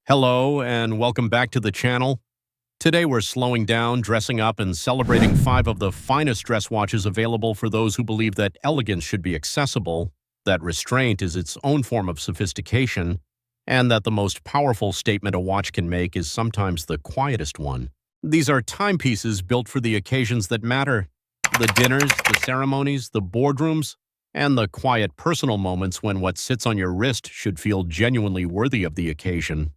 Hello and welcome back to the channel. Today we're slowing down, dressing up, and celebrating 5 of the finest dress watches available for those who believe that elegance should be accessible, that restraint is its own form of sophistication, and that the most powerful statement a watch can make is sometimes the quietest one. These are timepieces built for the occasions that matter: the dinners, the ceremonies, the boardrooms, and the quiet personal moments when what sits on your wrist should feel genuinely worthy of the occasion.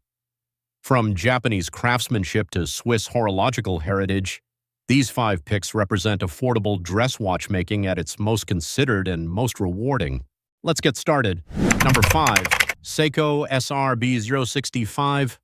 From Japanese craftsmanship to Swiss horological heritage, these 5 picks represent affordable dress watchmaking at its most considered and most rewarding. Let's get started. Number 5. Seiko SARB065.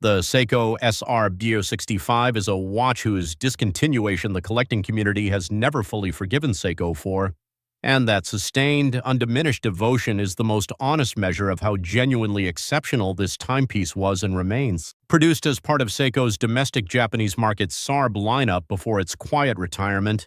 The Seiko SARB065 is a watch whose discontinuation the collecting community has never fully forgiven Seiko for, and that sustained, undiminished devotion is the most honest measure of how genuinely exceptional this timepiece was and remains. Produced as part of Seiko's domestic Japanese market SARB lineup before its quiet retirement,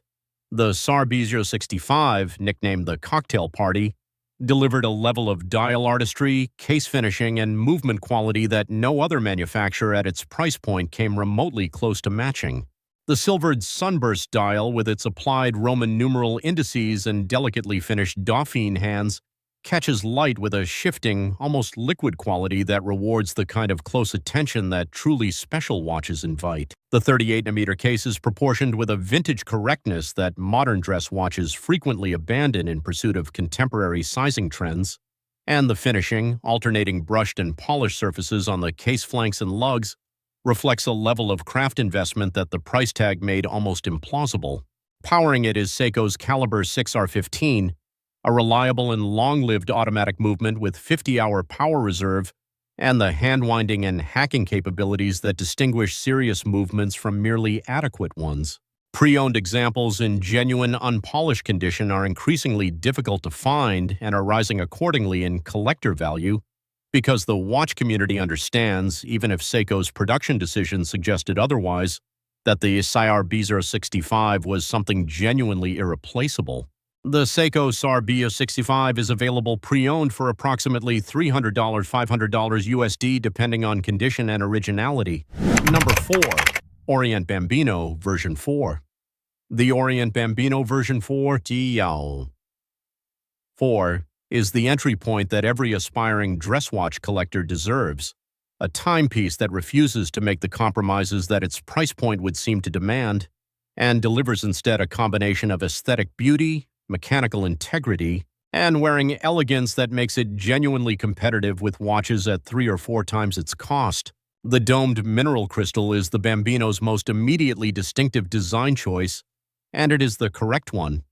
the SARB065, nicknamed the Cocktail Party, delivered a level of dial artistry, case finishing, and movement quality that no other manufacturer at its price point came remotely close to matching. The silvered sunburst dial, with its applied Roman numeral indices and delicately finished Dauphine hands, catches light with a shifting, almost liquid quality that rewards the kind of close attention that truly special watches invite. The 38mm case is proportioned with a vintage correctness that modern dress watches frequently abandon in pursuit of contemporary sizing trends, and the finishing, alternating brushed and polished surfaces on the case flanks and lugs reflects a level of craft investment that the price tag made almost implausible. Powering it is Seiko's Caliber 6R15, a reliable and long-lived automatic movement with 50-hour power reserve and the hand-winding and hacking capabilities that distinguish serious movements from merely adequate ones. Pre-owned examples in genuine, unpolished condition are increasingly difficult to find and are rising accordingly in collector value, because the watch community understands, even if Seiko's production decisions suggested otherwise, that the SARB065 was something genuinely irreplaceable. The Seiko SARB065 is available pre-owned for approximately $300 $500 USD depending on condition and originality. Number 4. Orient Bambino version 4. The Orient Bambino version 4 is the entry point that every aspiring dress watch collector deserves, a timepiece that refuses to make the compromises that its price point would seem to demand, and delivers instead a combination of aesthetic beauty, mechanical integrity, and wearing elegance that makes it genuinely competitive with watches at 3 or 4 times its cost. The domed mineral crystal is the Bambino's most immediately distinctive design choice, and it is the correct one,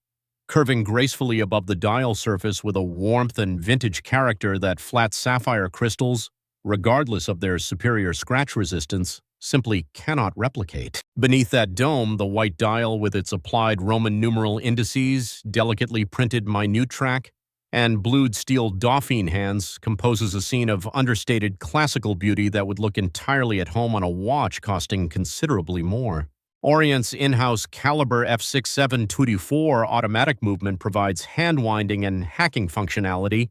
curving gracefully above the dial surface with a warmth and vintage character that flat sapphire crystals, regardless of their superior scratch resistance, simply cannot replicate. Beneath that dome, the white dial with its applied Roman numeral indices, delicately printed minute track, and blued steel Dauphine hands composes a scene of understated classical beauty that would look entirely at home on a watch costing considerably more. Orient's in-house Caliber F6724 automatic movement provides hand-winding and hacking functionality,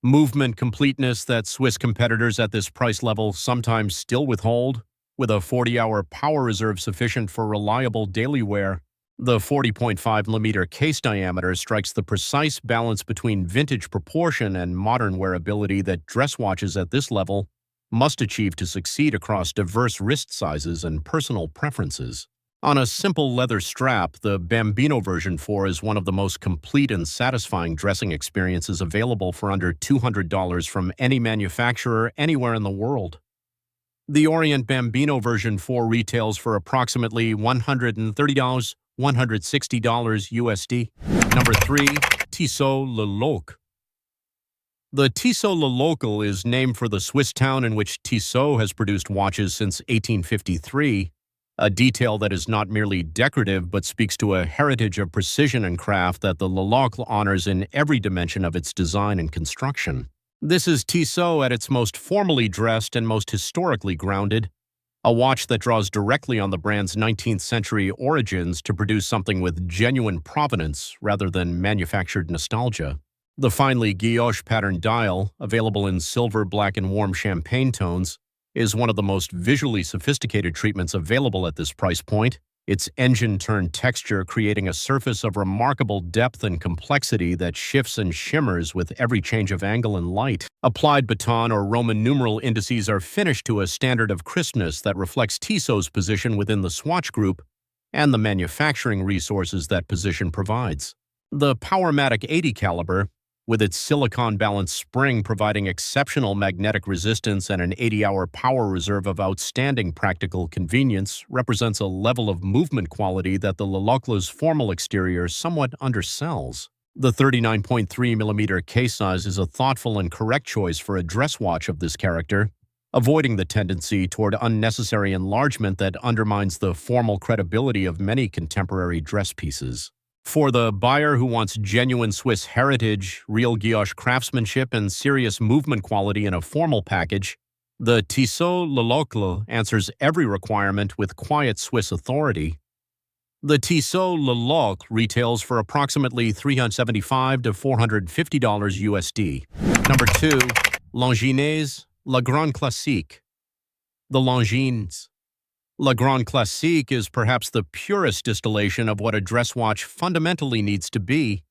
movement completeness that Swiss competitors at this price level sometimes still withhold, with a 40-hour power reserve sufficient for reliable daily wear. The 40.5mm case diameter strikes the precise balance between vintage proportion and modern wearability that dress watches at this level must achieve to succeed across diverse wrist sizes and personal preferences. On a simple leather strap, the Bambino version 4 is one of the most complete and satisfying dressing experiences available for under $200 from any manufacturer anywhere in the world. The Orient Bambino version 4 retails for approximately $130 $160 USD. Number 3. Tissot Le Locle. The Tissot Le Locle is named for the Swiss town in which Tissot has produced watches since 1853, a detail that is not merely decorative but speaks to a heritage of precision and craft that the Le Locle honors in every dimension of its design and construction. This is Tissot at its most formally dressed and most historically grounded, a watch that draws directly on the brand's 19th century origins to produce something with genuine provenance rather than manufactured nostalgia. The finely guilloche pattern dial, available in silver, black, and warm champagne tones, is one of the most visually sophisticated treatments available at this price point, its engine-turned texture creating a surface of remarkable depth and complexity that shifts and shimmers with every change of angle and light. Applied baton or Roman numeral indices are finished to a standard of crispness that reflects Tissot's position within the swatch group and the manufacturing resources that position provides. The Powermatic 80 caliber, with its silicon-balanced spring providing exceptional magnetic resistance and an 80-hour power reserve of outstanding practical convenience, represents a level of movement quality that the Le Locle's formal exterior somewhat undersells. The 39.3mm case size is a thoughtful and correct choice for a dress watch of this character, avoiding the tendency toward unnecessary enlargement that undermines the formal credibility of many contemporary dress pieces. For the buyer who wants genuine Swiss heritage, real guilloche craftsmanship, and serious movement quality in a formal package, the Tissot Le Locle answers every requirement with quiet Swiss authority. The Tissot Le Locle retails for approximately $375 to $450 USD. Number 2. Longines La Grande Classique. The Longines La Grande Classique is perhaps the purest distillation of what a dress watch fundamentally needs to be,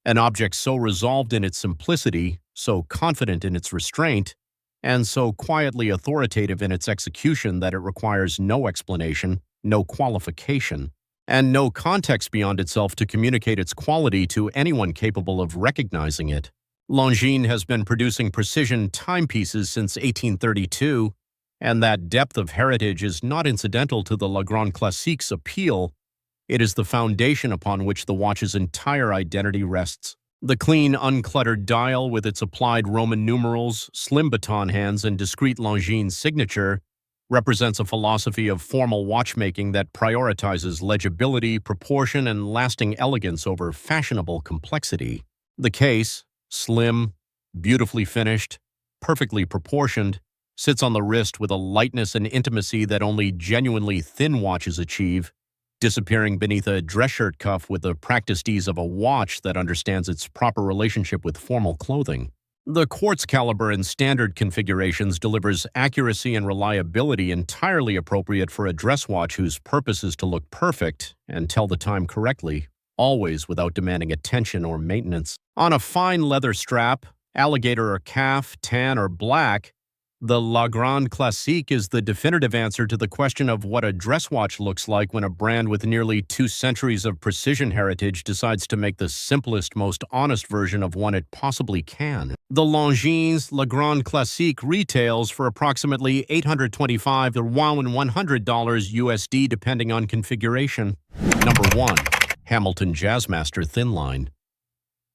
an object so resolved in its simplicity, so confident in its restraint, and so quietly authoritative in its execution that it requires no explanation, no qualification, and no context beyond itself to communicate its quality to anyone capable of recognizing it. Longines has been producing precision timepieces since 1832, and that depth of heritage is not incidental to the La Grande Classique's appeal. It is the foundation upon which the watch's entire identity rests. The clean, uncluttered dial with its applied Roman numerals, slim baton hands, and discreet Longines signature represents a philosophy of formal watchmaking that prioritizes legibility, proportion, and lasting elegance over fashionable complexity. The case, slim, beautifully finished, perfectly proportioned, sits on the wrist with a lightness and intimacy that only genuinely thin watches achieve, disappearing beneath a dress shirt cuff with the practiced ease of a watch that understands its proper relationship with formal clothing. The quartz caliber in standard configurations delivers accuracy and reliability entirely appropriate for a dress watch whose purpose is to look perfect and tell the time correctly, always without demanding attention or maintenance. On a fine leather strap, alligator or calf, tan or black, the La Grande Classique is the definitive answer to the question of what a dress watch looks like when a brand with nearly 2 centuries of precision heritage decides to make the simplest, most honest version of one it possibly can. The Longines La Grande Classique retails for approximately $825 to $100 USD depending on configuration. Number 1. Hamilton Jazzmaster Thinline.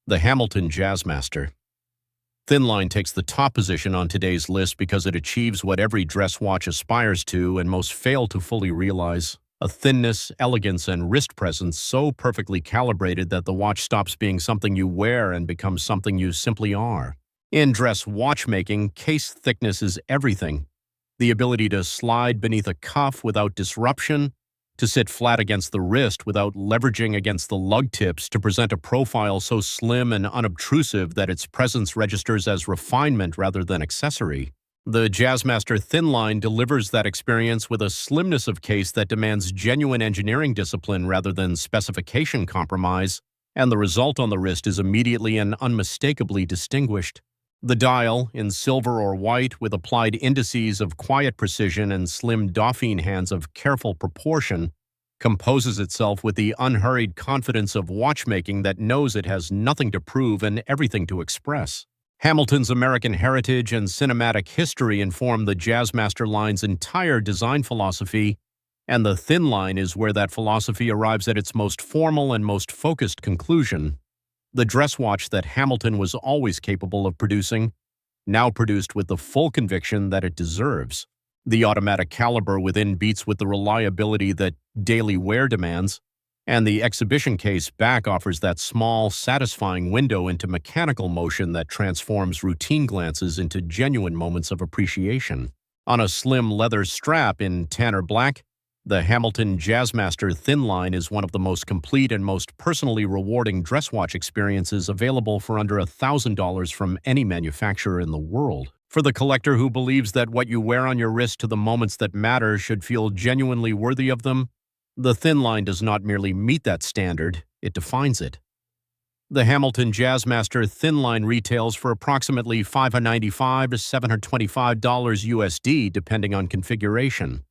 The Hamilton Jazzmaster Thinline takes the top position on today's list because it achieves what every dress watch aspires to and most fail to fully realize: a thinness, elegance, and wrist presence so perfectly calibrated that the watch stops being something you wear and becomes something you simply are. In dress watchmaking, case thickness is everything. The ability to slide beneath a cuff without disruption, to sit flat against the wrist without leveraging against the lug tips, to present a profile so slim and unobtrusive that its presence registers as refinement rather than accessory. The Jazzmaster Thinline delivers that experience with a slimness of case that demands genuine engineering discipline rather than specification compromise, and the result on the wrist is immediately and unmistakably distinguished. The dial, in silver or white, with applied indices of quiet precision and slim Dauphine hands of careful proportion, composes itself with the unhurried confidence of watchmaking that knows it has nothing to prove and everything to express. Hamilton's American heritage and cinematic history inform the Jazzmaster line's entire design philosophy, and the Thinline is where that philosophy arrives at its most formal and most focused conclusion. The dress watch that Hamilton was always capable of producing, now produced with the full conviction that it deserves. The automatic caliber within beats with the reliability that daily wear demands, and the exhibition case back offers that small, satisfying window into mechanical motion that transforms routine glances into genuine moments of appreciation. On a slim leather strap in tan or black, the Hamilton Jazzmaster Thinline is one of the most complete and most personally rewarding dress watch experiences available for under $1,000 from any manufacturer in the world. For the collector who believes that what you wear on your wrist to the moments that matter should feel genuinely worthy of them, the Thinline does not merely meet that standard, it defines it. The Hamilton Jazzmaster Thinline retails for approximately $595 to $725 USD depending on configuration.